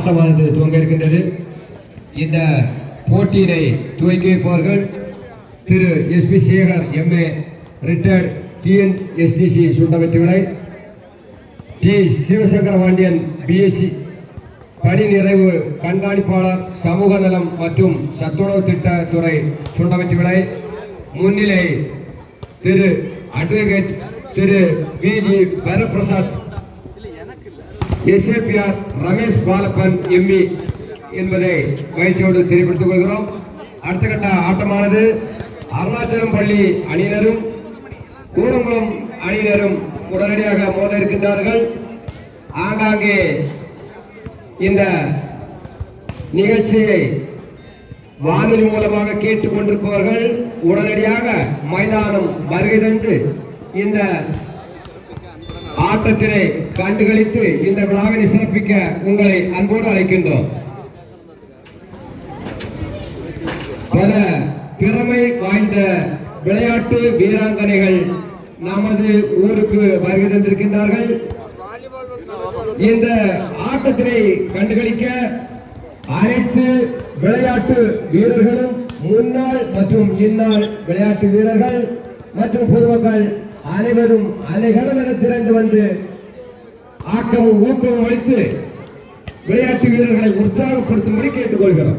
ஆட்டமானது துவங்க இருக்கின்றது. இந்த போட்டியினை துவக்கி வைப்பவர்கள் திரு S P. Sekar M A. Retired TNSTC சுண்டவெற்றி விலை, டி. சிவசங்கர பாண்டியன் BSc பணி நிறைவு கண்காணிப்பாளர் சமூக நலம் மற்றும் சத்துணவு திட்ட துறை சுண்டவெற்றி விலை. முன்னிலை திரு அட்வொகேட் திரு V.D. Varaprasad, SAPR Ramesh பாலப்பன் ME என்பதை மகிழ்ச்சியோடு தெரியப்படுத்திக் கொள்கிறோம். அடுத்த கட்ட ஆட்டமானது அருணாச்சலம் பள்ளி அணியினரும் கூடங்குளம் அணியினரும் உடனடியாக மோத இருக்கின்றார்கள். ஆங்காங்கே இந்த நிகழ்ச்சியை வானொலி மூலமாக கேட்டுக் கொண்டிருப்பவர்கள் உடனடியாக மைதானம் வருகை தந்து இந்த ஆட்டத்தினை கண்டுகளித்து இந்த விழாவினை சிறப்பிக்க உங்களை அன்போடு அழைக்கின்றோம். பல திறமை வாய்ந்த விளையாட்டு வீராங்கனைகள் நமது ஊருக்கு வருகை தந்திருக்கின்றார்கள். இந்த ஆட்டத்தினை கண்டுகளிக்க அனைத்து விளையாட்டு வீரர்களும், முன்னாள் மற்றும் இந்நாள் விளையாட்டு வீரர்கள் மற்றும் பொதுமக்கள் அனைவரும் அலைகடலென திரண்டு வந்து ஆக்கமும் ஊக்கமும் அளித்து விளையாட்டு வீரர்களை உற்சாகப்படுத்தும்படி கேட்டுக்கொள்கிறோம்.